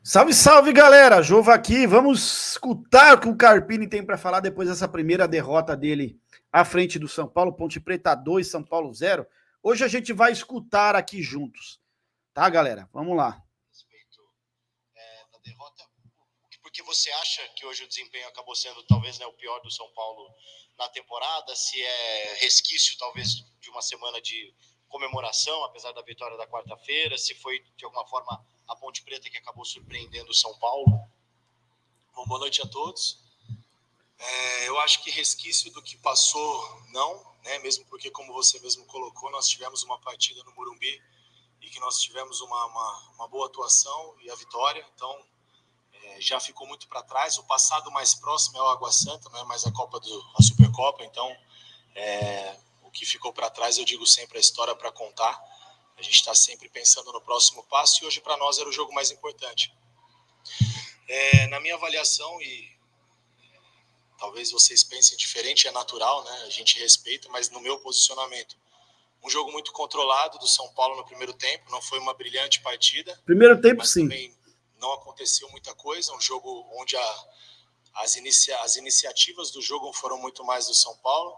Salve, salve, galera! Jova aqui. Vamos escutar o que o Carpini tem para falar depois dessa primeira derrota dele à frente do São Paulo. Ponte Preta 2, São Paulo 0. Hoje a gente vai escutar aqui juntos. Tá, galera? Vamos lá. Respeito da derrota, porque você acha que hoje o desempenho acabou sendo talvez o pior do São Paulo na temporada? Se é resquício talvez de uma semana de comemoração, apesar da vitória da quarta-feira, se foi de alguma forma a Ponte Preta que acabou surpreendendo o São Paulo? Bom, boa noite a todos. Eu acho que resquício do que passou, não, né? Mesmo porque, como você mesmo colocou, nós tivemos uma partida no Morumbi e que nós tivemos uma boa atuação e a vitória, então já ficou muito para trás. O passado mais próximo é o Água Santa, não é mais a Supercopa, então o que ficou para trás, eu digo sempre, a história para contar. A gente está sempre pensando no próximo passo e hoje para nós era o jogo mais importante. Na minha avaliação, e talvez vocês pensem diferente, é natural, né? A gente respeita, mas no meu posicionamento, um jogo muito controlado do São Paulo no primeiro tempo, não foi uma brilhante partida. Primeiro tempo, mas sim. Também não aconteceu muita coisa, um jogo onde as iniciativas do jogo foram muito mais do São Paulo,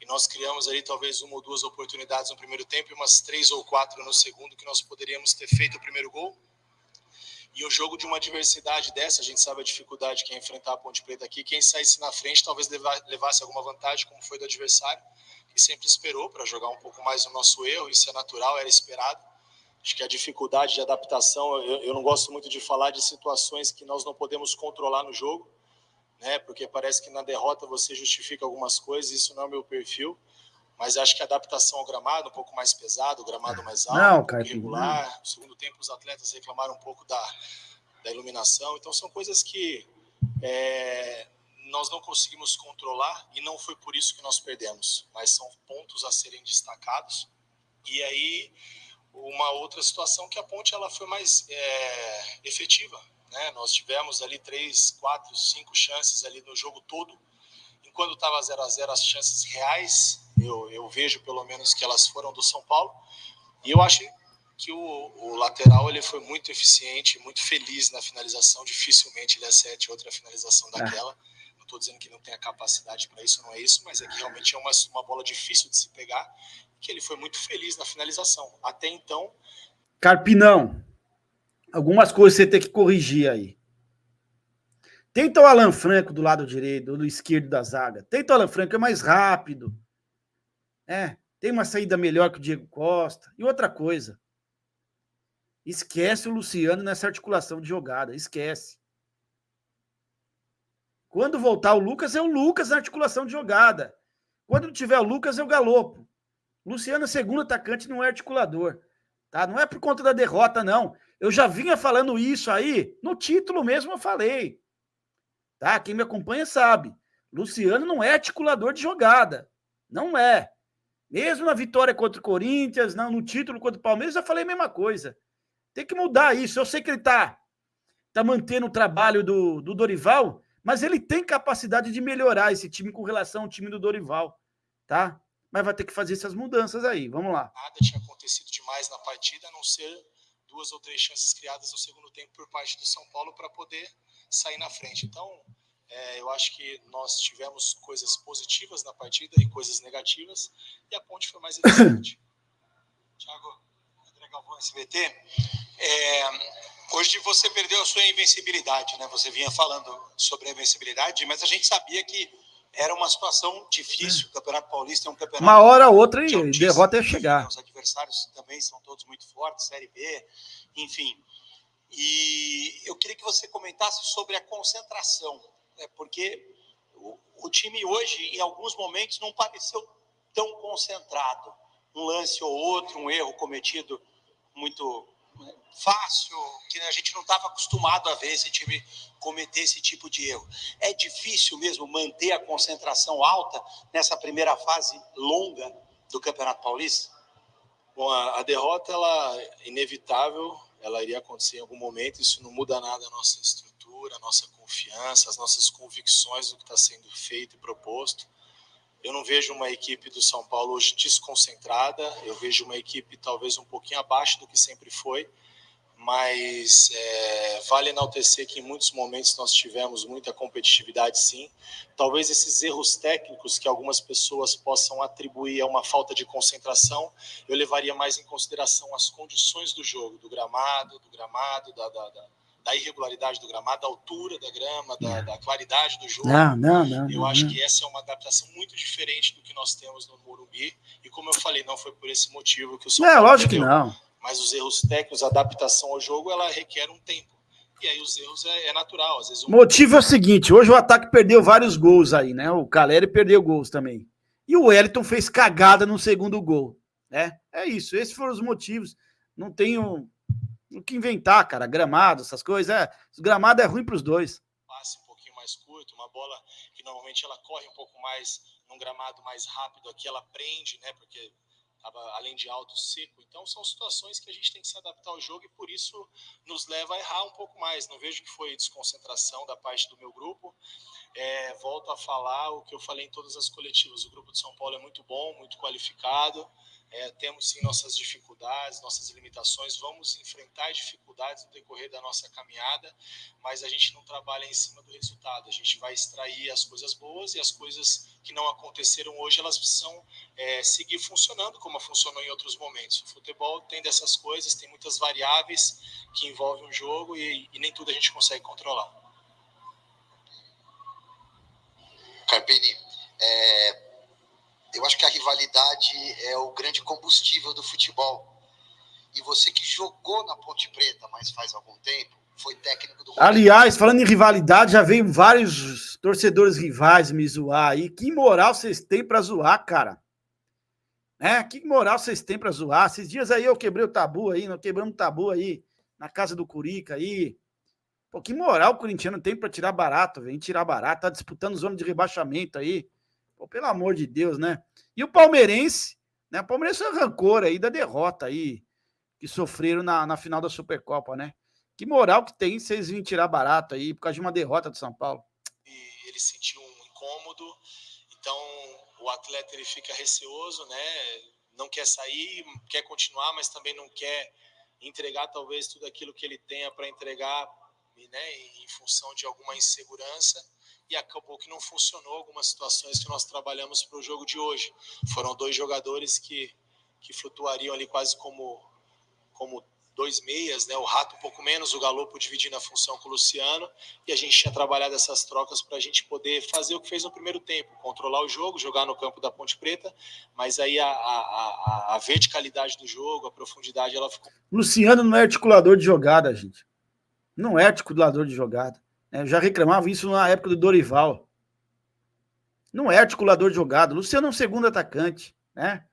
e nós criamos ali talvez uma ou duas oportunidades no primeiro tempo e umas 3 ou 4 no segundo, que nós poderíamos ter feito o primeiro gol. E um jogo de uma diversidade dessa, a gente sabe a dificuldade que é enfrentar a Ponte Preta aqui, quem saísse na frente talvez levasse alguma vantagem, como foi do adversário, que sempre esperou para jogar um pouco mais no nosso erro, isso é natural, era esperado. Acho que a dificuldade de adaptação, eu não gosto muito de falar de situações que nós não podemos controlar no jogo, né? Porque parece que na derrota você justifica algumas coisas, isso não é o meu perfil, mas acho que a adaptação ao gramado, um pouco mais pesado, o gramado mais alto, Não, um pouco irregular. Carpini. No segundo tempo os atletas reclamaram um pouco da iluminação, então são coisas que nós não conseguimos controlar e não foi por isso que nós perdemos, mas são pontos a serem destacados. E aí uma outra situação que a Ponte ela foi mais efetiva, né? Nós tivemos ali 3, 4, 5 chances ali no jogo todo. Enquanto estava 0-0, as chances reais, eu vejo pelo menos que elas foram do São Paulo. E eu acho que o lateral ele foi muito eficiente, muito feliz na finalização. Dificilmente ele acerte outra finalização daquela. Não estou dizendo que não tem a capacidade para isso, não é isso, mas é que realmente é uma bola difícil de se pegar, que ele foi muito feliz na finalização. Até então... Carpinão, algumas coisas você tem que corrigir aí. Tenta o Alan Franco do lado direito, do esquerdo da zaga. Tenta o Alan Franco, é mais rápido. Tem uma saída melhor que o Diego Costa. E outra coisa, esquece o Luciano nessa articulação de jogada, esquece. Quando voltar o Lucas, é o Lucas na articulação de jogada. Quando não tiver o Lucas, é o Galopo. Luciano é segundo atacante, não é articulador. Tá? Não é por conta da derrota, não. Eu já vinha falando isso aí, no título mesmo eu falei. Tá? Quem me acompanha sabe. Luciano não é articulador de jogada. Não é. Mesmo na vitória contra o Corinthians, no título contra o Palmeiras, eu falei a mesma coisa. Tem que mudar isso. Eu sei que ele tá mantendo o trabalho do Dorival, mas ele tem capacidade de melhorar esse time com relação ao time do Dorival, tá? Mas vai ter que fazer essas mudanças aí. Vamos lá. Nada tinha acontecido demais na partida, a não ser 2 ou 3 chances criadas no segundo tempo por parte do São Paulo para poder sair na frente. Então, eu acho que nós tivemos coisas positivas na partida e coisas negativas, e a Ponte foi mais eficiente. Thiago, André Galvão, SBT, hoje você perdeu a sua invencibilidade, né? Você vinha falando sobre a invencibilidade, mas a gente sabia que era uma situação difícil. O Campeonato Paulista é um campeonato... Uma hora ou outra e derrota ia chegar. Os adversários também são todos muito fortes, Série B, enfim. E eu queria que você comentasse sobre a concentração, né? Porque o time hoje, em alguns momentos, não pareceu tão concentrado. Um lance ou outro, um erro cometido muito fácil, que a gente não estava acostumado a ver esse time cometer esse tipo de erro. É difícil mesmo manter a concentração alta nessa primeira fase longa do Campeonato Paulista? Bom, a derrota, ela é inevitável, ela iria acontecer em algum momento, isso não muda nada a nossa estrutura, a nossa confiança, as nossas convicções do que está sendo feito e proposto. Eu não vejo uma equipe do São Paulo hoje desconcentrada, eu vejo uma equipe talvez um pouquinho abaixo do que sempre foi, mas Vale enaltecer que em muitos momentos nós tivemos muita competitividade, sim. Talvez esses erros técnicos que algumas pessoas possam atribuir a uma falta de concentração, eu levaria mais em consideração as condições do jogo, do gramado, da irregularidade do gramado, da altura da grama, da claridade do jogo. Eu acho que essa é uma adaptação muito diferente do que nós temos no Morumbi. E como eu falei, não foi por esse motivo que o São Paulo lógico perdeu. que não. Mas os erros técnicos, a adaptação ao jogo, ela requer um tempo. E aí os erros é natural. Às vezes o motivo é o seguinte, hoje o ataque perdeu vários gols aí, né? O Caleri perdeu gols também. E o Wellington fez cagada no segundo gol, né? É isso, esses foram os motivos. Não tenho o que inventar, cara. Gramado, essas coisas. O gramado é ruim para os dois. Passe um pouquinho mais curto, uma bola que normalmente ela corre um pouco mais num gramado mais rápido, aqui ela prende, né? Porque estava além de alto, seco. Então são situações que a gente tem que se adaptar ao jogo e por isso nos leva a errar um pouco mais. Não vejo que foi desconcentração da parte do meu grupo. Volto a falar o que eu falei em todas as coletivas. O grupo de São Paulo é muito bom, muito qualificado. Temos sim nossas dificuldades, nossas limitações, vamos enfrentar dificuldades no decorrer da nossa caminhada, mas a gente não trabalha em cima do resultado, a gente vai extrair as coisas boas e as coisas que não aconteceram hoje, elas precisam seguir funcionando como funcionou em outros momentos. O futebol tem dessas coisas, tem muitas variáveis que envolvem o jogo e nem tudo a gente consegue controlar. Carpini, eu acho que a rivalidade é o grande combustível do futebol. E você que jogou na Ponte Preta, mas faz algum tempo, foi técnico do... Aliás, falando em rivalidade, já veio vários torcedores rivais me zoar aí. Que moral vocês têm pra zoar, cara? Que moral vocês têm pra zoar? Esses dias aí eu quebrei o tabu aí, nós quebramos o tabu aí, na casa do Curica aí. Pô, que moral o corintiano tem pra tirar barato, vem tirar barato, tá disputando zona de rebaixamento aí. Pô, pelo amor de Deus, né? E o palmeirense, né? O palmeirense é rancor aí da derrota aí, que sofreram na final da Supercopa, né? Que moral que tem vocês virem tirar barato aí por causa de uma derrota do São Paulo. E ele sentiu um incômodo, então o atleta ele fica receoso, né? Não quer sair, quer continuar, mas também não quer entregar talvez tudo aquilo que ele tenha para entregar, né? Em função de alguma insegurança. E acabou que não funcionou algumas situações que nós trabalhamos para o jogo de hoje. Foram dois jogadores que flutuariam ali quase como dois meias, né? O Rato um pouco menos, o Galopo dividindo a função com o Luciano, e a gente tinha trabalhado essas trocas para a gente poder fazer o que fez no primeiro tempo, controlar o jogo, jogar no campo da Ponte Preta, mas aí a verticalidade do jogo, a profundidade, ela ficou... Luciano não é articulador de jogada, gente. Não é articulador de jogada. Eu já reclamava isso na época do Dorival. Não é articulador de jogada. Luciano é um segundo atacante, né?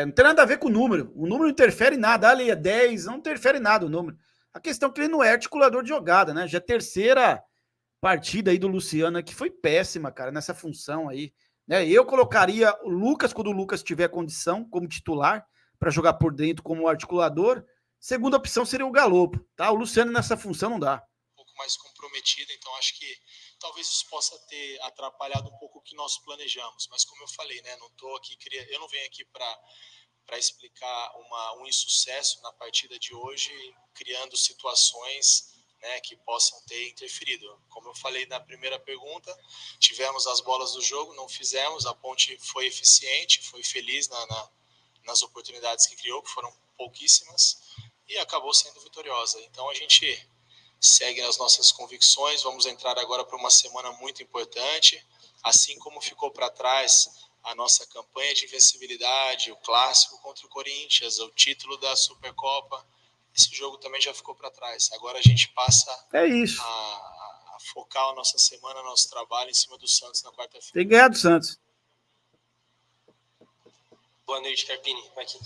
Não tem nada a ver com o número. O número não interfere em nada. Ali é 10, não interfere em nada o número. A questão é que ele não é articulador de jogada, né? Já é a terceira partida aí do Luciano, que foi péssima, cara, nessa função aí. Né? Eu colocaria o Lucas, quando o Lucas tiver condição, como titular, para jogar por dentro como articulador. Segunda opção seria o Galopo, tá? O Luciano nessa função não dá. Mais comprometida, então acho que talvez isso possa ter atrapalhado um pouco o que nós planejamos, mas como eu falei, né, eu não venho aqui para explicar um insucesso na partida de hoje, criando situações, né, que possam ter interferido. Como eu falei na primeira pergunta, tivemos as bolas do jogo, não fizemos, a Ponte foi eficiente, foi feliz nas oportunidades que criou, que foram pouquíssimas, e acabou sendo vitoriosa. Então a gente segue nas nossas convicções, vamos entrar agora para uma semana muito importante, assim como ficou para trás a nossa campanha de invencibilidade, o clássico contra o Corinthians, o título da Supercopa, esse jogo também já ficou para trás. Agora a gente passa a focar a nossa semana, nosso trabalho em cima do Santos na quarta-feira. Tem que ganhar do Santos. Boa noite, Carpini. Aqui.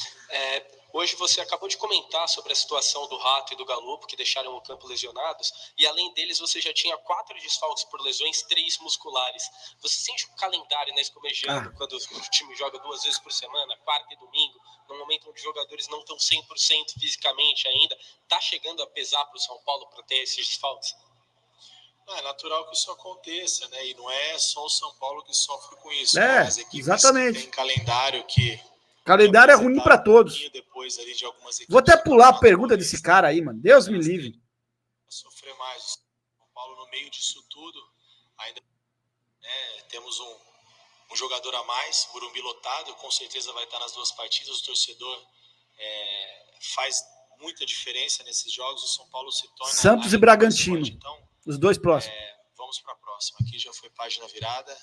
Hoje você acabou de comentar sobre a situação do Rato e do Galopo, que deixaram o campo lesionados, e além deles você já tinha 4 desfalques por lesões, 3 musculares. Você sente o calendário escomejando quando o time joga 2 vezes por semana, quarta e domingo, num momento onde os jogadores não estão 100% fisicamente ainda? Está chegando a pesar para o São Paulo para ter esses desfalques? É natural que isso aconteça, né? E não é só o São Paulo que sofre com isso. As equipes exatamente. Tem calendário que... Calendário é ruim para todos. Depois ali de algumas equipes. Vou até pular a pergunta desse cara aí, mano. Deus me livre. sofrer mais. O São Paulo, no meio disso tudo, ainda temos um jogador a mais, Morumbi lotado, com certeza vai estar nas duas partidas. O torcedor faz muita diferença nesses jogos. O São Paulo se torna Santos e Bragantino, então, os dois próximos. Vamos para a próxima. Aqui já foi página virada,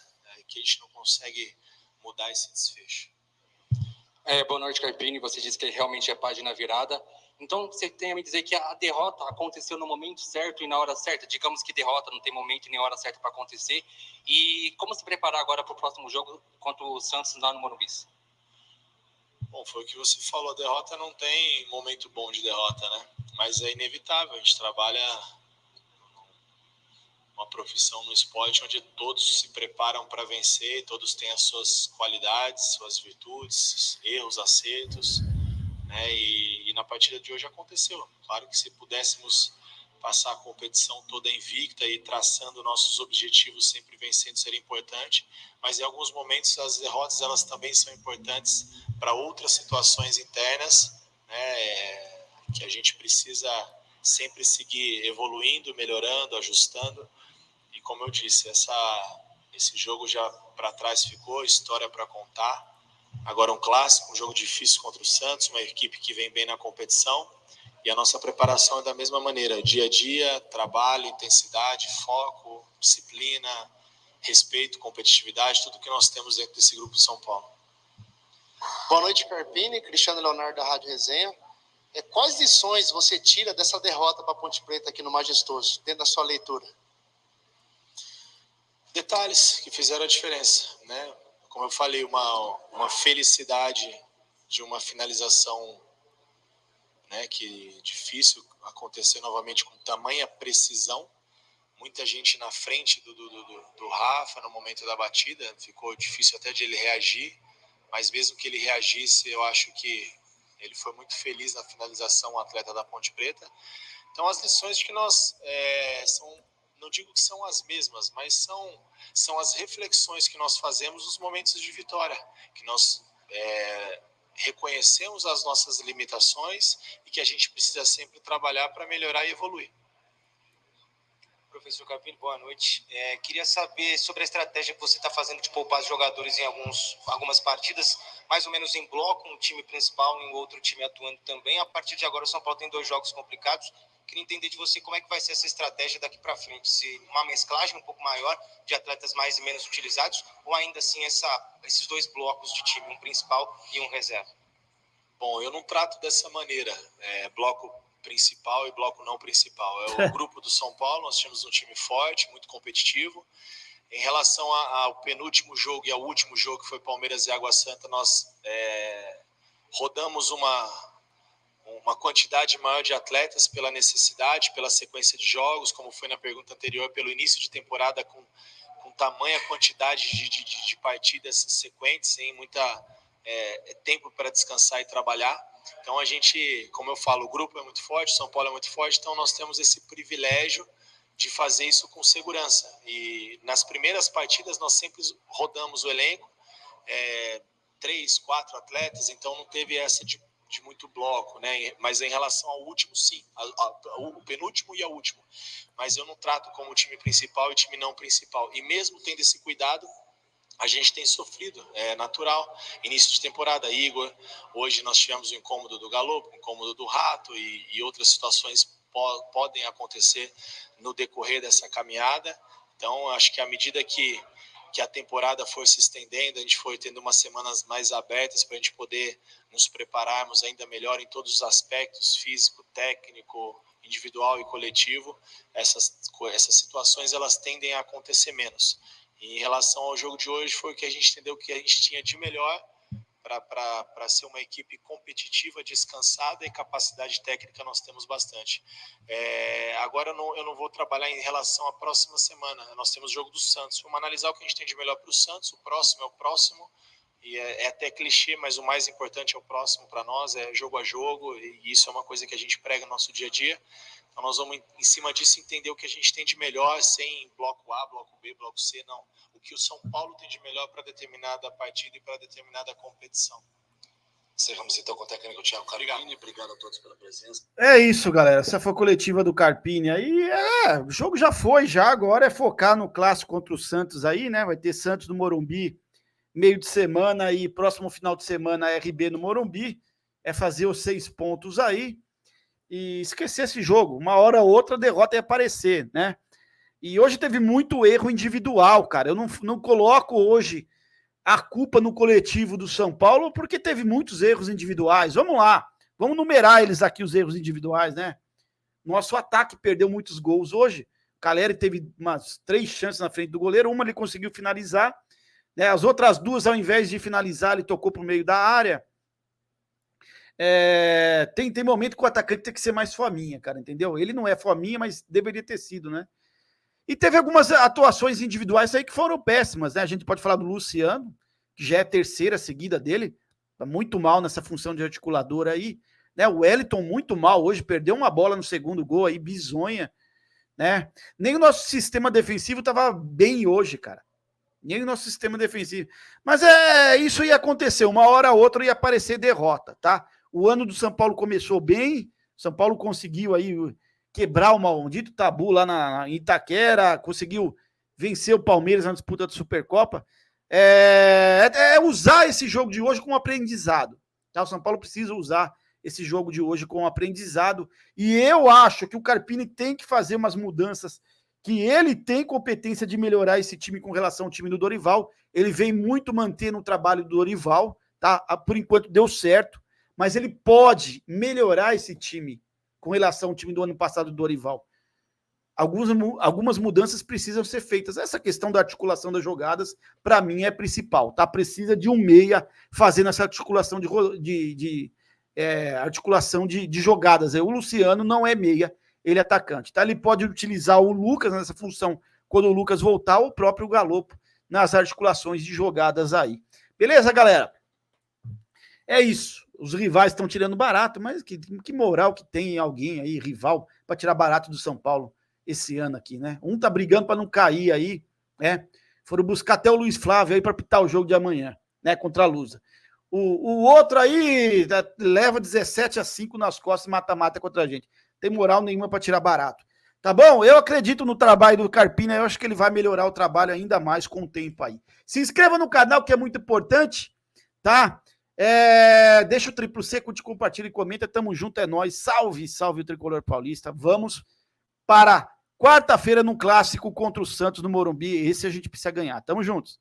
que a gente não consegue mudar esse desfecho. Boa noite, Carpini. Você disse que realmente é página virada. Então, você tem a me dizer que a derrota aconteceu no momento certo e na hora certa? Digamos que derrota não tem momento e nem hora certa para acontecer. E como se preparar agora para o próximo jogo contra o Santos lá no Morumbi? Bom, foi o que você falou. A derrota não tem momento bom de derrota, né? Mas é inevitável. A gente trabalha uma profissão no esporte onde todos se preparam para vencer, todos têm as suas qualidades, suas virtudes, erros, acertos, né? E na partida de hoje aconteceu. Claro que se pudéssemos passar a competição toda invicta e traçando nossos objetivos, sempre vencendo, seria importante, mas em alguns momentos as derrotas elas também são importantes para outras situações internas, né? Que a gente precisa sempre seguir evoluindo, melhorando, ajustando. E como eu disse, esse jogo já para trás ficou, história para contar. Agora um clássico, um jogo difícil contra o Santos, uma equipe que vem bem na competição. E a nossa preparação é da mesma maneira, dia a dia, trabalho, intensidade, foco, disciplina, respeito, competitividade, tudo que nós temos dentro desse grupo de São Paulo. Boa noite, Carpini, Cristiano Leonardo da Rádio Resenha. Quais lições você tira dessa derrota para a Ponte Preta aqui no Majestoso, dentro da sua leitura? Detalhes que fizeram a diferença, né? Como eu falei, uma felicidade de uma finalização, né, que difícil acontecer novamente com tamanha precisão. Muita gente na frente do Rafa no momento da batida, ficou difícil até de ele reagir, mas mesmo que ele reagisse, eu acho que ele foi muito feliz na finalização, o atleta da Ponte Preta. Então as lições que nós não digo que são as mesmas, mas são as reflexões que nós fazemos nos momentos de vitória, que nós reconhecemos as nossas limitações e que a gente precisa sempre trabalhar para melhorar e evoluir. Professor Carpini, boa noite. Queria saber sobre a estratégia que você está fazendo de poupar os jogadores em algumas partidas, mais ou menos em bloco, um time principal e um outro time atuando também. A partir de agora, o São Paulo tem 2 jogos complicados. Queria entender de você como é que vai ser essa estratégia daqui para frente. Se uma mesclagem um pouco maior de atletas mais e menos utilizados, ou ainda assim esses 2 blocos de time, um principal e um reserva? Bom, eu não trato dessa maneira, bloco principal e bloco não principal. É o grupo do São Paulo, nós tínhamos um time forte, muito competitivo. Em relação ao penúltimo jogo e ao último jogo, que foi Palmeiras e Água Santa, nós rodamos uma quantidade maior de atletas pela necessidade, pela sequência de jogos, como foi na pergunta anterior, pelo início de temporada com tamanha quantidade de partidas sequentes, sem muita tempo para descansar e trabalhar. Então a gente, como eu falo, o grupo é muito forte, São Paulo é muito forte, então nós temos esse privilégio de fazer isso com segurança. E nas primeiras partidas nós sempre rodamos o elenco, 3, 4 atletas, então não teve essa de muito bloco, né? Mas em relação ao último, sim, o penúltimo e ao último. Mas eu não trato como time principal e time não principal. E mesmo tendo esse cuidado, a gente tem sofrido, é natural. Início de temporada, Igor, hoje nós tivemos o incômodo do Galopo, o incômodo do Rato e outras situações podem acontecer no decorrer dessa caminhada. Então, acho que à medida que a temporada for se estendendo, a gente foi tendo umas semanas mais abertas para a gente poder nos prepararmos ainda melhor em todos os aspectos, físico, técnico, individual e coletivo. Essas situações elas tendem a acontecer menos. E em relação ao jogo de hoje, foi o que a gente entendeu que a gente tinha de melhor para ser uma equipe competitiva, descansada, e capacidade técnica nós temos bastante. Agora eu não vou trabalhar em relação à próxima semana. Nós temos o jogo do Santos. Vamos analisar o que a gente tem de melhor para o Santos. O próximo é o próximo. E é até clichê, mas o mais importante é o próximo para nós, é jogo a jogo, e isso é uma coisa que a gente prega no nosso dia a dia. Então nós vamos, em cima disso, entender o que a gente tem de melhor, sem bloco A, bloco B, bloco C, não. O que o São Paulo tem de melhor para determinada partida e para determinada competição. Encerramos então com o técnico Thiago Carpini. Obrigado a todos pela presença. É isso, galera. Essa foi a coletiva do Carpini aí. O jogo já foi, já. Agora é focar no clássico contra o Santos aí, né? Vai ter Santos no Morumbi meio de semana e próximo final de semana RB no Morumbi. É fazer os 6 pontos aí e esquecer esse jogo. Uma hora ou outra a derrota ia aparecer, né? E hoje teve muito erro individual, cara. Eu não coloco hoje a culpa no coletivo do São Paulo, porque teve muitos erros individuais. Vamos lá, vamos numerar eles aqui, os erros individuais, né? Nosso ataque perdeu muitos gols hoje. O Caleri teve umas 3 chances na frente do goleiro, uma ele conseguiu finalizar, né? As outras 2, ao invés de finalizar, ele tocou para o meio da área. Tem momento que o atacante tem que ser mais fominha, cara, entendeu? Ele não é fominha, mas deveria ter sido, né? E teve algumas atuações individuais aí que foram péssimas, né? A gente pode falar do Luciano, que já é a 3ª seguida dele, tá muito mal nessa função de articulador aí, né? O Wellington muito mal hoje, perdeu uma bola no segundo gol aí, bizonha, né? Nem o nosso sistema defensivo tava bem hoje, cara. Nem o nosso sistema defensivo. Mas isso ia acontecer, uma hora ou outra ia aparecer derrota, tá? O ano do São Paulo começou bem, São Paulo conseguiu aí quebrar o maldito tabu lá em Itaquera, conseguiu vencer o Palmeiras na disputa da Supercopa. Usar esse jogo de hoje como aprendizado. Tá? O São Paulo precisa usar esse jogo de hoje como aprendizado. E eu acho que o Carpini tem que fazer umas mudanças, que ele tem competência de melhorar esse time com relação ao time do Dorival. Ele vem muito mantendo o trabalho do Dorival, tá? Por enquanto deu certo, mas ele pode melhorar esse time com relação ao time do ano passado do Dorival. Algumas mudanças precisam ser feitas. Essa questão da articulação das jogadas, para mim, é principal. Tá? Precisa de um meia fazendo essa articulação articulação de jogadas. O Luciano não é meia, ele é atacante. Tá? Ele pode utilizar o Lucas nessa função quando o Lucas voltar, ou o próprio Galopo nas articulações de jogadas aí. Beleza, galera? É isso. Os rivais estão tirando barato, mas que moral que tem alguém aí, rival, para tirar barato do São Paulo esse ano aqui, né? Um tá brigando para não cair aí, né? Foram buscar até o Luiz Flávio aí para pitar o jogo de amanhã, né? Contra a Lusa. O outro aí leva 17-5 nas costas, mata-mata contra a gente. Tem moral nenhuma para tirar barato. Tá bom? Eu acredito no trabalho do Carpini, eu acho que ele vai melhorar o trabalho ainda mais com o tempo aí. Se inscreva no canal, que é muito importante, tá? Deixa o triplo C, curte, compartilha e comenta. Tamo junto, é nóis. Salve, salve o Tricolor Paulista. Vamos para quarta-feira num clássico contra o Santos no Morumbi. Esse a gente precisa ganhar. Tamo juntos.